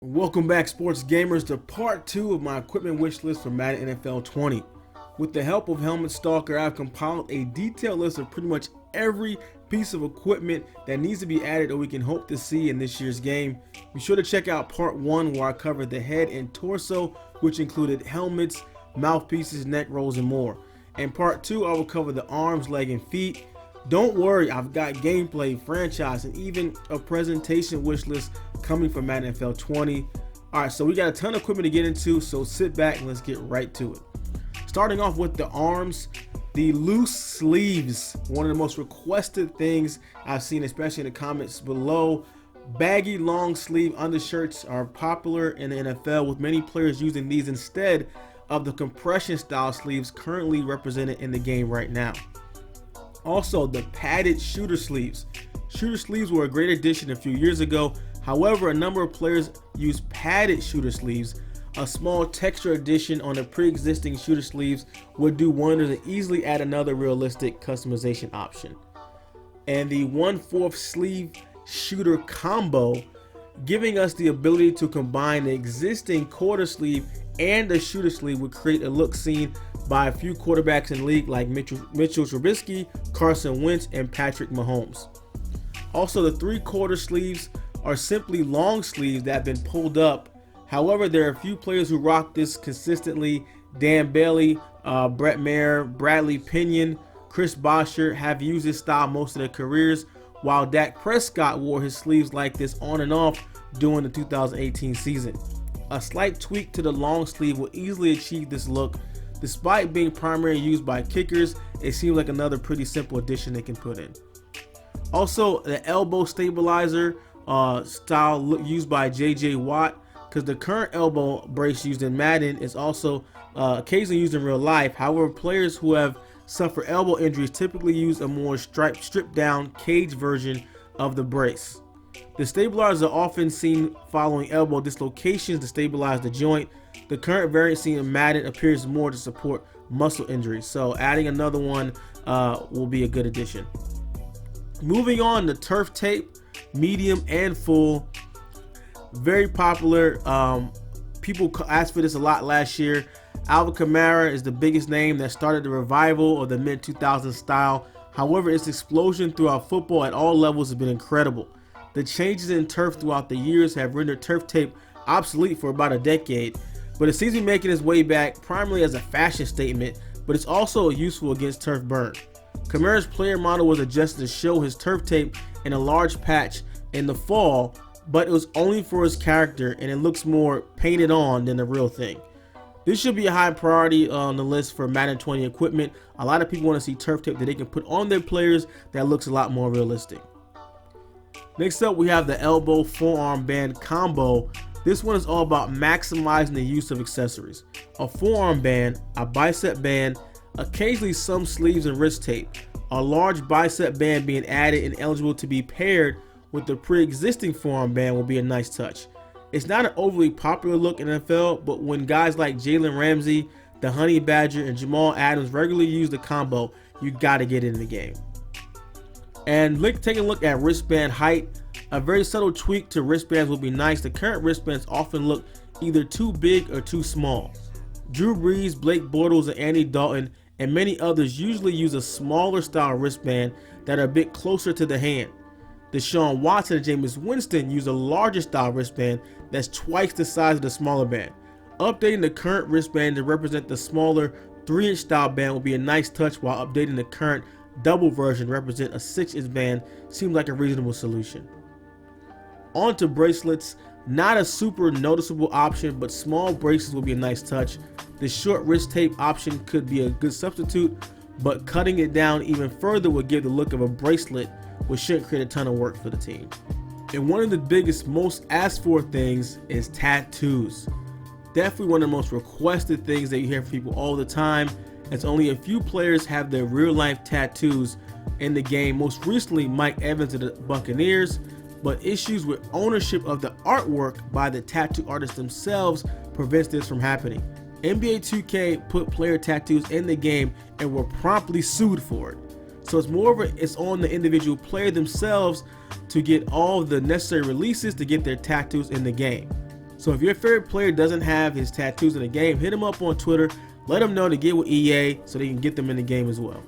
Welcome back, sports gamers, to part 2 of my equipment wish list for Madden NFL 20. With the help of Helmet Stalker, I've compiled a detailed list of pretty much every piece of equipment that needs to be added or we can hope to see in this year's game. Be sure to check out part 1 where I covered the head and torso, which included helmets, mouthpieces, neck rolls, and more. And part 2, I will cover the arms, leg, and feet. Don't worry, I've got gameplay, franchise, and even a presentation wish list coming from Madden NFL 20. Alright, so we got a ton of equipment to get into, so sit back and let's get right to it. Starting off with the arms, the loose sleeves, one of the most requested things I've seen, especially in the comments below. Baggy long sleeve undershirts are popular in the NFL, with many players using these instead of the compression style sleeves currently represented in the game right now. Also, the padded shooter sleeves. Shooter sleeves were a great addition a few years ago. However, a number of players use padded shooter sleeves. A small texture addition on the pre-existing shooter sleeves would do wonders and easily add another realistic customization option. And the 1/4 sleeve shooter combo, giving us the ability to combine the existing quarter sleeve and the shooter sleeve, would create a look seen by a few quarterbacks in the league like Mitchell Trubisky, Carson Wentz, and Patrick Mahomes. Also, the 3/4 sleeves are simply long sleeves that have been pulled up. However, there are a few players who rock this consistently. Dan Bailey, Brett Maher, Bradley Pinion, Chris Bosher have used this style most of their careers, while Dak Prescott wore his sleeves like this on and off during the 2018 season. A slight tweak to the long sleeve will easily achieve this look. Despite being primarily used by kickers, it seems like another pretty simple addition they can put in. Also, the elbow stabilizer style used by JJ Watt, because the current elbow brace used in Madden is also occasionally used in real life. However, players who have suffered elbow injuries typically use a more stripped down cage version of the brace. The stabilizers are often seen following elbow dislocations to stabilize the joint. The current variant seen in Madden appears more to support muscle injuries, so adding another one will be a good addition. Moving on to turf tape, medium and full. Very popular. People asked for this a lot last year. Alvin Kamara is the biggest name that started the revival of the mid-2000s style. However, its explosion throughout football at all levels has been incredible. The changes in turf throughout the years have rendered turf tape obsolete for about a decade, but it seems to be making its way back primarily as a fashion statement, but it's also useful against turf burn. Kamara's player model was adjusted to show his turf tape in a large patch in the fall, but it was only for his character and it looks more painted on than the real thing. This should be a high priority on the list for Madden 20 equipment. A lot of people want to see turf tape that they can put on their players that looks a lot more realistic. Next up, we have the elbow forearm band combo. This one is all about maximizing the use of accessories. A forearm band, a bicep band, occasionally some sleeves and wrist tape. A large bicep band being added and eligible to be paired with the pre-existing forearm band will be a nice touch. It's not an overly popular look in the NFL, but when guys like Jalen Ramsey, the Honey Badger, and Jamal Adams regularly use the combo, you gotta get in the game. And taking a look at wristband height. A very subtle tweak to wristbands will be nice. The current wristbands often look either too big or too small. Drew Brees, Blake Bortles, and Andy Dalton, and many others usually use a smaller style wristband that are a bit closer to the hand. Deshaun Watson and Jameis Winston use a larger style wristband that's twice the size of the smaller band. Updating the current wristband to represent the smaller 3-inch style band will be a nice touch, while updating the current double version to represent a 6-inch band seems like a reasonable solution. On to bracelets. Not a super noticeable option, but small bracelets will be a nice touch. The short wrist tape option could be a good substitute, but cutting it down even further would give the look of a bracelet, which shouldn't create a ton of work for the team. And one of the biggest, most asked for things is tattoos. Definitely one of the most requested things that you hear from people all the time, as only a few players have their real life tattoos in the game. Most recently, Mike Evans of the Buccaneers, but issues with ownership of the artwork by the tattoo artists themselves prevents this from happening. NBA 2K put player tattoos in the game and were promptly sued for it. So it's on the individual player themselves to get all the necessary releases to get their tattoos in the game. So if your favorite player doesn't have his tattoos in the game, hit him up on Twitter, let him know to get with EA so they can get them in the game as well.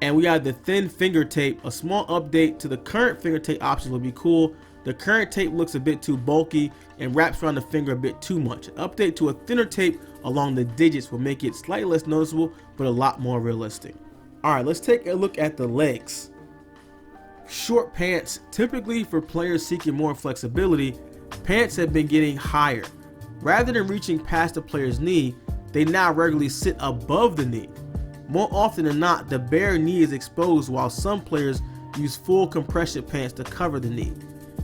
And we have the thin finger tape. A small update to the current finger tape options would be cool. The current tape looks a bit too bulky and wraps around the finger a bit too much. An update to a thinner tape along the digits will make it slightly less noticeable, but a lot more realistic. Alright, let's take a look at the legs. Short pants, typically for players seeking more flexibility, pants have been getting higher. Rather than reaching past the player's knee, they now regularly sit above the knee. More often than not, the bare knee is exposed, while some players use full compression pants to cover the knee.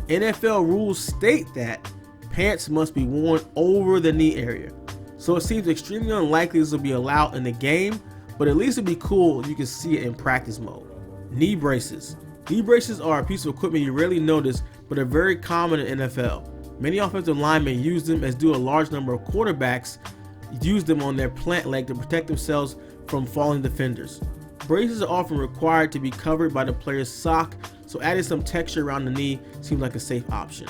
NFL rules state that pants must be worn over the knee area, so it seems extremely unlikely this will be allowed in the game, but at least it'd be cool if you can see it in practice mode. Knee braces. Knee braces are a piece of equipment you rarely notice, but are very common in NFL. Many offensive linemen use them, as do a large number of quarterbacks use them on their plant leg to protect themselves from falling defenders. Braces are often required to be covered by the player's sock, so adding some texture around the knee seems like a safe option.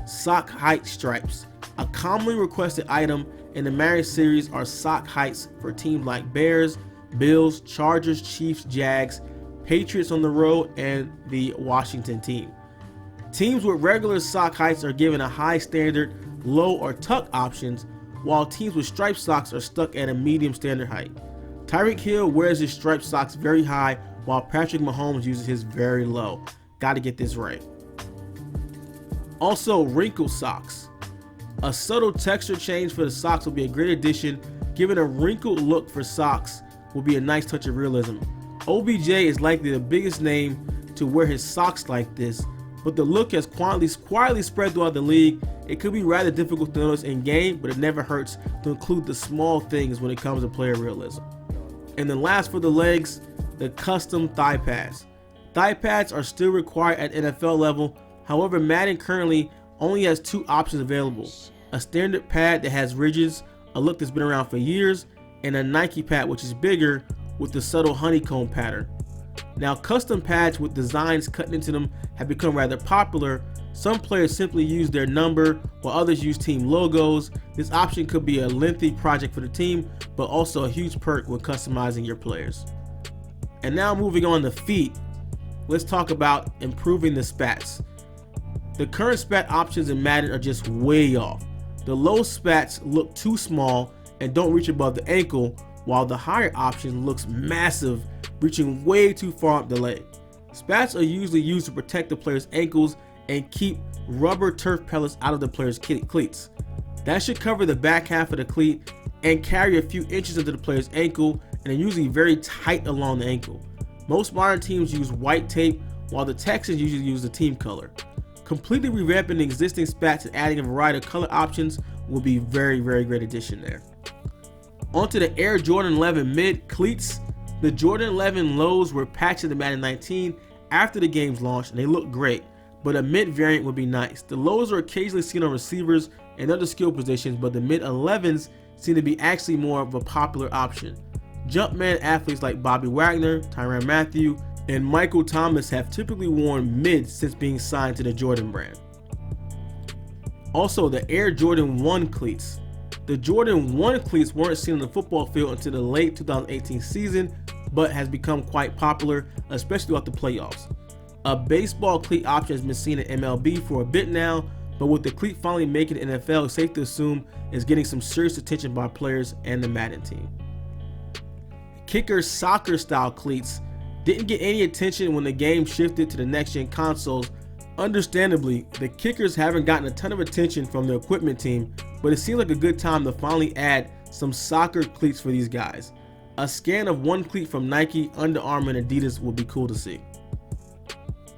Sock height stripes. A commonly requested item in the Madden series are sock heights for teams like Bears, Bills, Chargers, Chiefs, Jags, Patriots on the road, and the Washington team. Teams with regular sock heights are given a high standard, low, or tuck options, while teams with striped socks are stuck at a medium standard height. Tyreek Hill wears his striped socks very high, while Patrick Mahomes uses his very low. Gotta get this right. Also, wrinkle socks. A subtle texture change for the socks will be a great addition. Giving a wrinkled look for socks will be a nice touch of realism. OBJ is likely the biggest name to wear his socks like this, but the look has quietly spread throughout the league. It could be rather difficult to notice in game, but it never hurts to include the small things when it comes to player realism. And then last for the legs, the custom thigh pads. Thigh pads are still required at NFL level. However, Madden currently only has two options available: a standard pad that has ridges, a look that's been around for years, and a Nike pad which is bigger with the subtle honeycomb pattern. Now, custom pads with designs cut into them have become rather popular. Some players simply use their number, while others use team logos. This option could be a lengthy project for the team, but also a huge perk when customizing your players. And now moving on to feet, let's talk about improving the spats. The current spat options in Madden are just way off. The low spats look too small and don't reach above the ankle, while the higher option looks massive, reaching way too far up the leg. Spats are usually used to protect the player's ankles and keep rubber turf pellets out of the player's cleats. That should cover the back half of the cleat and carry a few inches into the player's ankle, and are usually very tight along the ankle. Most modern teams use white tape, while the Texans usually use the team color. Completely revamping the existing spats and adding a variety of color options will be very great addition there. Onto the Air Jordan 11 mid cleats. The Jordan 11 lows were patched in the Madden 19 after the game's launch, and they look great, but a mid variant would be nice. The lows are occasionally seen on receivers and other skill positions, but the mid 11s seem to be actually more of a popular option. Jumpman athletes like Bobby Wagner, Tyrann Mathieu, and Michael Thomas have typically worn mids since being signed to the Jordan brand. Also, the Air Jordan 1 cleats. The Jordan 1 cleats weren't seen on the football field until the late 2018 season, but has become quite popular, especially throughout the playoffs. A baseball cleat option has been seen in MLB for a bit now, but with the cleat finally making the NFL, it's safe to assume it's getting some serious attention by players and the Madden team. Kicker soccer style cleats didn't get any attention when the game shifted to the next gen consoles. Understandably, the kickers haven't gotten a ton of attention from the equipment team, but it seemed like a good time to finally add some soccer cleats for these guys. A scan of one cleat from Nike, Under Armour, and Adidas would be cool to see.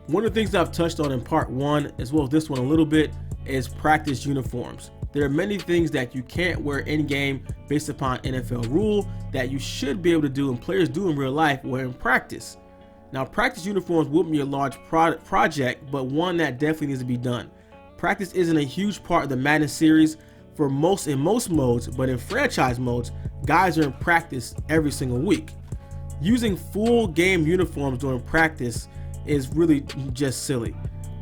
One of the things that I've touched on in part 1, as well as this one a little bit, is practice uniforms. There are many things that you can't wear in game based upon NFL rule that you should be able to do, and players do in real life wear in practice. Now, practice uniforms wouldn't be a large project, but one that definitely needs to be done. Practice isn't a huge part of the Madden series in most modes, but in franchise modes, guys are in practice every single week. Using full game uniforms during practice is really just silly.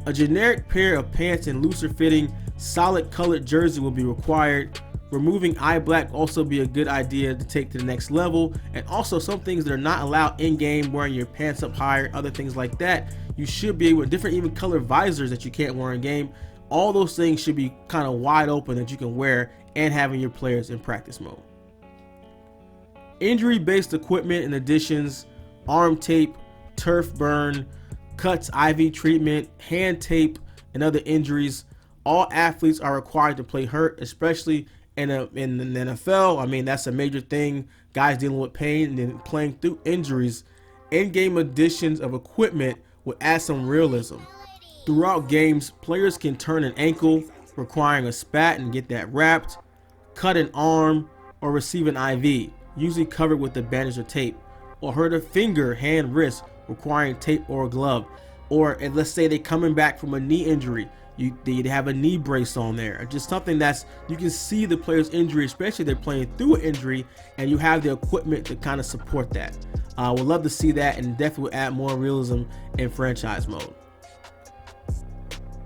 A generic pair of pants and looser fitting Solid colored jersey will be required. Removing eye black also be a good idea to take to the next level. And also some things that are not allowed in game, wearing your pants up higher, other things like that. You should be able to, different even color visors that you can't wear in game. All those things should be kind of wide open that you can wear and having your players in practice mode. Injury based equipment and additions: arm tape, turf burn, cuts, IV treatment, hand tape, and other injuries. All athletes are required to play hurt, especially in the NFL. I mean, that's a major thing. Guys dealing with pain and then playing through injuries. In-game additions of equipment would add some realism. Throughout games, players can turn an ankle, requiring a spat and get that wrapped, cut an arm, or receive an IV, usually covered with a bandage or tape, or hurt a finger, hand, wrist, requiring tape or a glove. Or let's say they're coming back from a knee injury, they'd have a knee brace on there, or just something that's, you can see the player's injury, especially if they're playing through an injury, and you have the equipment to kind of support that. Would love to see that, and definitely would add more realism in franchise mode.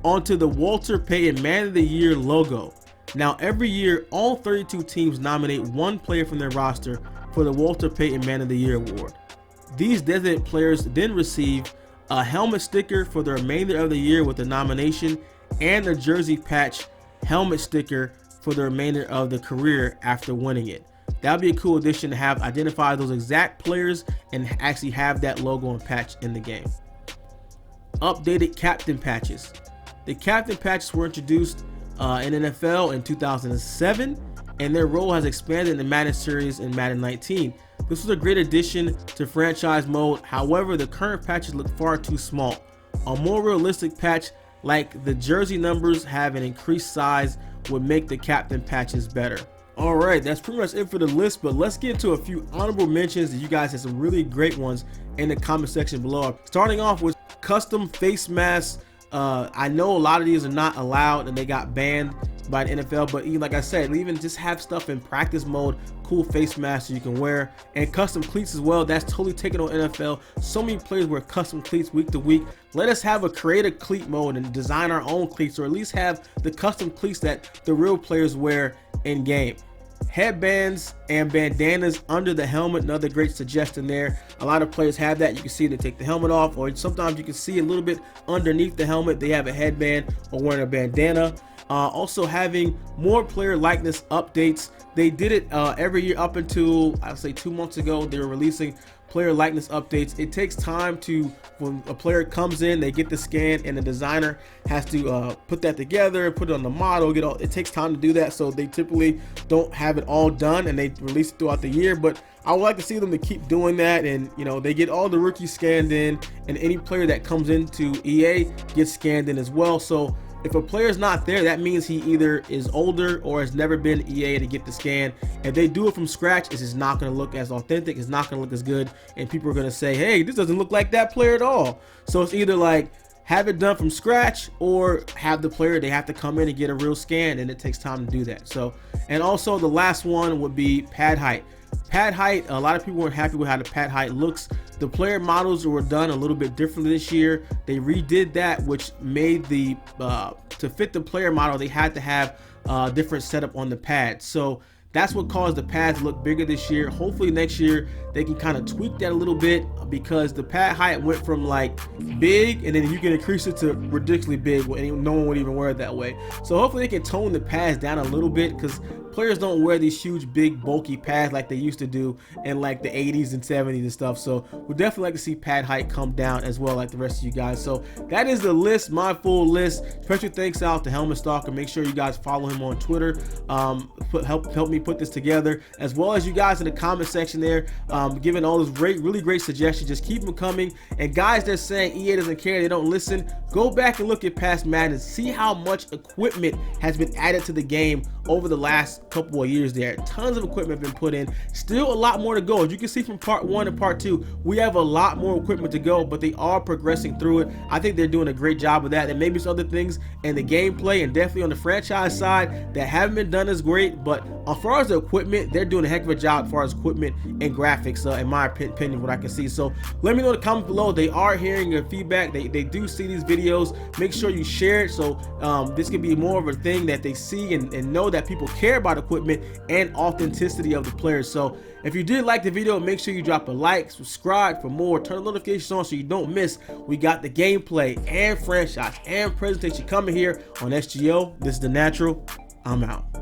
Onto the Walter Payton Man of the Year logo. Now every year, all 32 teams nominate one player from their roster for the Walter Payton Man of the Year award. These designated players then receive a helmet sticker for the remainder of the year with the nomination, and a jersey patch helmet sticker for the remainder of the career after winning it. That would be a cool addition to have identify those exact players and actually have that logo and patch in the game. Updated captain patches. The captain patches were introduced in NFL in 2007, and their role has expanded in the Madden series in Madden 19. This was a great addition to franchise mode. However, the current patches look far too small. A more realistic patch, like the jersey numbers have an increased size, would make the captain patches better. Alright, that's pretty much it for the list, but let's get into a few honorable mentions that you guys had some really great ones in the comment section below. Starting off with custom face masks. I know a lot of these are not allowed and they got banned by the NFL, but even like I said, even just have stuff in practice mode, cool face masks you can wear, and custom cleats as well. That's totally taken on NFL. So many players wear custom cleats week to week. Let us have a creative cleat mode and design our own cleats, or at least have the custom cleats that the real players wear in game. Headbands and bandanas under the helmet, another great suggestion there. A lot of players have that. You can see they take the helmet off, or sometimes you can see a little bit underneath the helmet they have a headband or wearing a bandana. Also having more player likeness updates. They did it every year up until I'll say 2 months ago. They were releasing player likeness updates. It takes time to, when a player comes in, they get the scan and the designer has to put that together, put it on the model, it takes time to do that, so they typically don't have it all done and they release it throughout the year. But I would like to see them to keep doing that, and they get all the rookies scanned in, and any player that comes into EA gets scanned in as well. So if a player is not there, that means he either is older or has never been EA to get the scan. If they do it from scratch, it's just not going to look as authentic. It's not going to look as good, and people are going to say, hey, this doesn't look like that player at all. So it's either like have it done from scratch, or have the player, they have to come in and get a real scan, and it takes time to do that. So, and also the last one would be pad height. Pad height, a lot of people weren't happy with how the pad height looks. The player models were done a little bit differently this year. They redid that, which made the to fit the player model, they had to have different setup on the pad. So that's what caused the pads to look bigger this year. Hopefully next year they can kind of tweak that a little bit, because the pad height went from like big, and then you can increase it to ridiculously big, and no one would even wear it that way. So hopefully they can tone the pads down a little bit, because players don't wear these huge, big, bulky pads like they used to do in like the 80s and 70s and stuff. So we'd definitely like to see pad height come down as well, like the rest of you guys. So that is the list, my full list. Special thanks out to Helmet Stalker. Make sure you guys follow him on Twitter. Help me put this together, as well as you guys in the comment section there, giving all those really great suggestions. Just keep them coming. And guys that saying EA doesn't care, they don't listen, go back and look at past Madden, see how much equipment has been added to the game over the last last couple of years there. Tons of equipment have been put in. Still a lot more to go. As you can see from part 1 and part 2, we have a lot more equipment to go, but they are progressing through it. I think they're doing a great job of that. And maybe some other things in the gameplay and definitely on the franchise side that haven't been done as great. But as far as the equipment, they're doing a heck of a job as far as equipment and graphics, in my opinion, what I can see. So let me know in the comments below. They are hearing your feedback. They do see these videos. Make sure you share it so this can be more of a thing that they see and know that people care about equipment and authenticity of the players. So if you did like the video, make sure you drop a like, subscribe for more, turn the notifications on so you don't miss. We got the gameplay and franchise and presentation coming here on SGO. This is The Natural. I'm out.